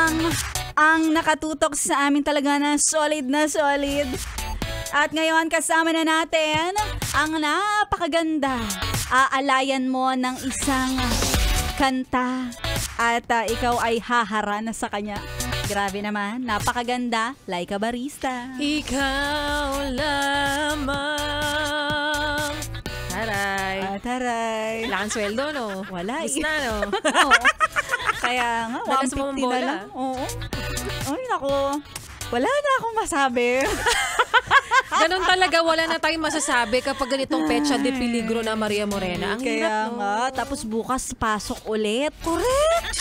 lang ang nakatutok sa amin talaga na solid na solid. At ngayon kasama na natin ang napakaganda. Aalayan mo ng isang kanta at ikaw ay haharana sa kanya. Grabe naman, napakaganda, Laika Barista. Ikaw lamang. Taray. Taray. Wala kang sweldo, no? Wala. Miss na, no? Oo. Kaya nga, Dalas mo 150 na bola. lang. Oo. Ay, naku. Wala na akong masabi. Ganon talaga, wala na tayong masasabi kapag ganitong petsa de peligro na Maria Morena. Ang Kaya hirap, no? nga, tapos bukas pasok ulit. Correct!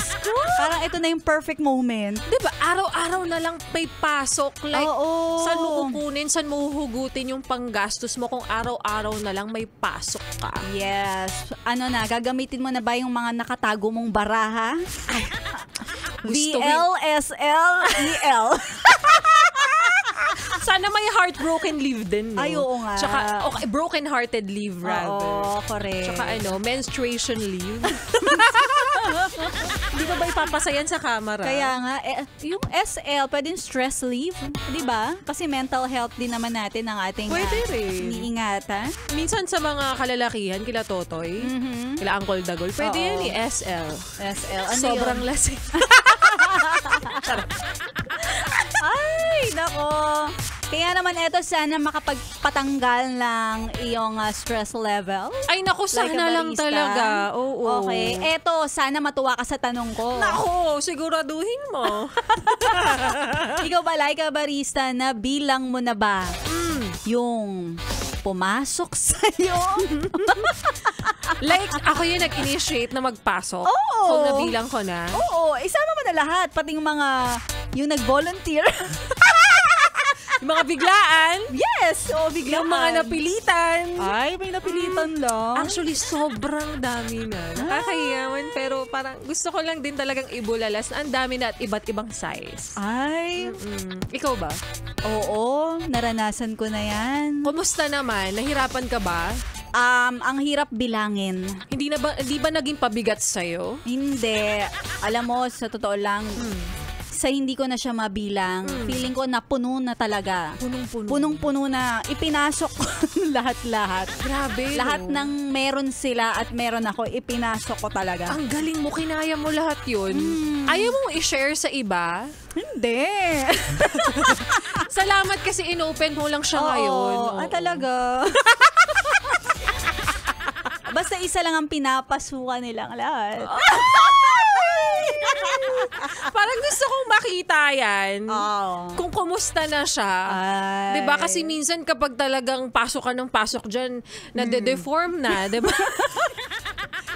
Parang ito na yung perfect moment. Diba, araw-araw na lang may pasok. Like, Oo. saan mo kukunin, saan mo huhugutin yung panggastos mo kung araw-araw na lang may pasok ka? Yes. Ano na, gagamitin mo na ba yung mga nakatago mong baraha? Gusto VLSLEL. Sana may heartbroken leave din, no? Ay, oo nga. Tsaka, okay, broken-hearted leave, rather. Oo, correct. Tsaka menstruation leave. Hindi ko ba ipapasayan sa camera? Kaya nga, yung SL, pwedeng stress leave, di ba? Kasi mental health din naman natin ang ating Pwede rin. iniingatan. Minsan sa mga kalalakihan, kila Totoy, kila Uncle Dagol, pwede Oo. yan SL. SL. Ano Sobrang yun? lasing. Ay, nako. Kaya naman ito, sana makapagpatanggal ng iyong stress level. Ay, naku, Like a sana lang barista. talaga. Oo. Okay. Eto, sana matuwa ka sa tanong ko. Naku, siguraduhin mo. Ikaw ba, Laika Barista, na bilang mo na ba yung pumasok sa'yo? Like, ako yung nag-initiate na magpasok. Oo. Kung nabilang ko na. Oo, isama mo na lahat. Pati yung nag-volunteer. Yung mga biglaan. Yes! Oo, biglaan. Yung mga napilitan. Ay, may napilitan lang. Actually, sobrang dami na. Nakakahiyawan, pero parang gusto ko lang din talagang ibulalas na ang dami na at iba't ibang size. Ay, Ikaw ba? oo, naranasan ko na yan. Kumusta naman? Nahirapan ka ba? Ang hirap bilangin. Hindi ba naging pabigat sa'yo? Hindi. Alam mo, sa totoo lang, sa hindi ko na siya mabilang, feeling ko napuno na talaga. Punong-puno. Punong-puno na. Ipinasok ko lahat-lahat. Grabe. Lahat no? ng meron sila at meron ako, ipinasok ko talaga. Ang galing mo, kinaya mo lahat yun. Ayaw mong i-share sa iba? Hindi. Salamat kasi inopen mo lang siya ngayon. Oo. Oo. Talaga. Basta isa lang ang pinapasukan nilang lahat. Parang gusto kong makita yan. Oo. Kung kumusta na siya. Ay. 'Di ba? Kasi minsan kapag talagang pasok ka ng pasok diyan, nade-deform na, 'di ba?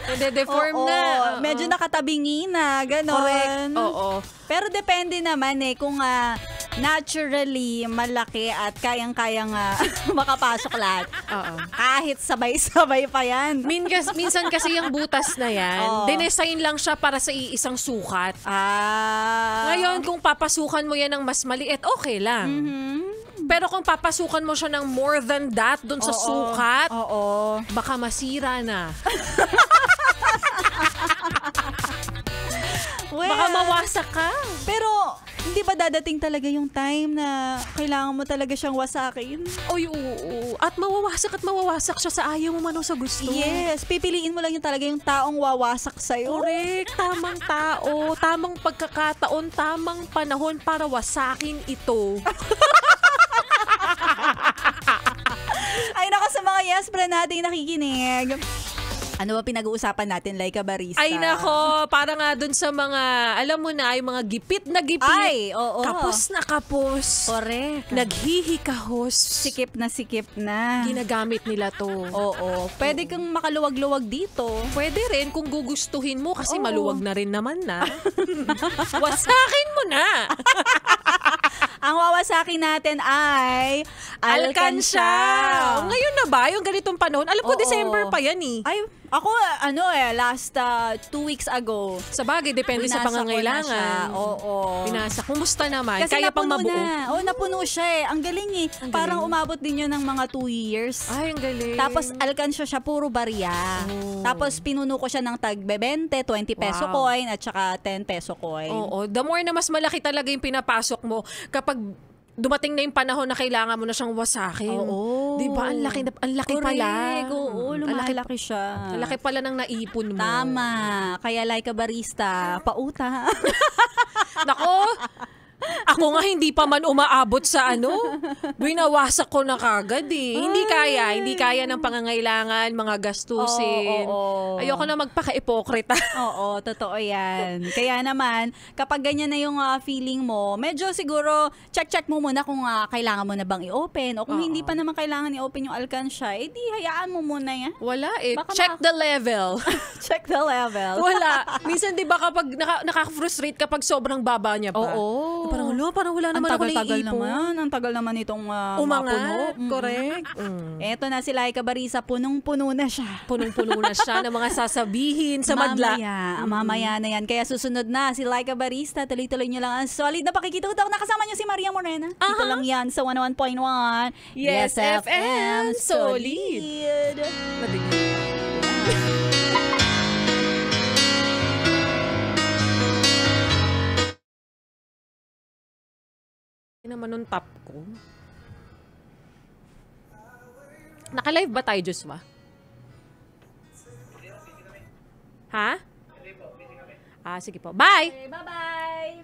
Nade-deform Oo. na. Oo. Medyo nakatabingi na, gano'n. Correct. Oo. Pero depende naman kung naturally malaki at kayang-kayang makapasok lahat. Oo. Kahit sabay-sabay pa yan. Minsan kasi yung butas na yan, Oo. dinesign lang siya para sa iisang sukat. Ngayon, Ngayon, kung papasukan mo yan ng mas maliit, okay lang. Pero kung papasukan mo siya ng more than that dun sa sukat, Oo. baka masira na. Well, Baka mawasak ka. pero, hindi ba dadating talaga yung time na kailangan mo talaga siyang wasakin? Oy, oo. At mawawasak siya sa ayaw mo man o sa gusto. Yes, pipiliin mo lang yung talaga yung taong wawasak sa'yo. Correct. Tamang tao, tamang pagkakataon, tamang panahon para wasakin ito. Ay, nako sa mga yes bra nating nakikinig. Ano ba pinag-uusapan natin, Laika Barista? Ay nako, para nga dun sa mga, alam mo na, yung mga gipit na gipit. Ay, oo. Kapos na kapos. Correct. Naghihikahos. Sikip na. Ginagamit nila to. Oo. Pwede kang makaluwag-luwag dito. Pwede rin kung gugustuhin mo kasi Oo. maluwag na rin naman na. Wasakin mo na. Ang wawasakin natin ay alkansya. Ngayon na ba? Yung ganitong panahon? Alam ko, Oo. December pa yan eh. Ay, Ako, last 2 weeks ago. Sa bagay, depende sa Binasa ko na siya. pangangailangan. Oo. Binasa. Kumusta naman? Kasi Kaya pang napuno mabuo? na. Oo, napuno siya eh. Ang galing eh. Ang Parang galing. umabot din yun ng mga 2 years. Ay, ang galing. Tapos alkansya siya, puro barya. Oh. Tapos pinuno ko siya ng tag 20, 20 peso Wow. coin at saka 10 peso coin. Oo. The more na mas malaki talaga yung pinapasok mo, kapag dumating na yung panahon na kailangan mo na siyang wasakin. Oo. Di ba? Ang laki pala. Correct. Oo, Ang laki, lumalaki siya. ang laki pala ng naipon mo. Tama. Kaya like a barista, pauta. Nako, ako nga hindi pa man umaabot sa binawasak ko na kagad eh. Hindi kaya ng pangangailangan, mga gastusin. Oo. Ayoko na magpaka-ipokrita. Oo, totoo yan. Kaya naman, kapag ganyan na yung feeling mo, medyo siguro check mo muna kung kailangan mo na bang i-open o kung Oo. hindi pa naman kailangan i-open yung alkansya, di hayaan mo muna yan. Wala eh. Baka Check the level. Check the level. Wala. Minsan 'di ba kapag nakaka-frustrate kapag sobrang baba niya pa. Oo. Parang wala naman ako tagal naiipon. naman. Ang tagal naman itong Umangat. mapuno. Correct. Eto na si Laika Barisa, punong-puno na siya. Punong-puno na siya ng mga sasabihin sa madla. Mamaya na yan. Kaya susunod na si Laika Barista. Tuloy-tuloy nyo lang ang solid na pakikitutok. Nakasama nyo si Maria Morena. Dito lang yan sa 101.1. Yes, FM. Solid. Madigil. Naman nung top ko. Naka-live ba tayo, Joshua? Ha? Sige po. Bye! Okay, bye-bye!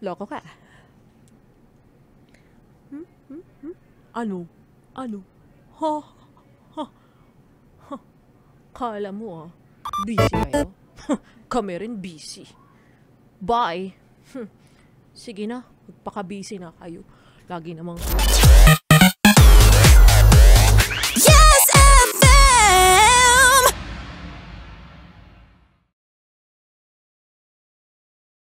Loko ka. Ano? Ha? Kala mo busy kayo? Kami rin busy. Bye! Sige na, magpaka-busy na kayo. Lagi namang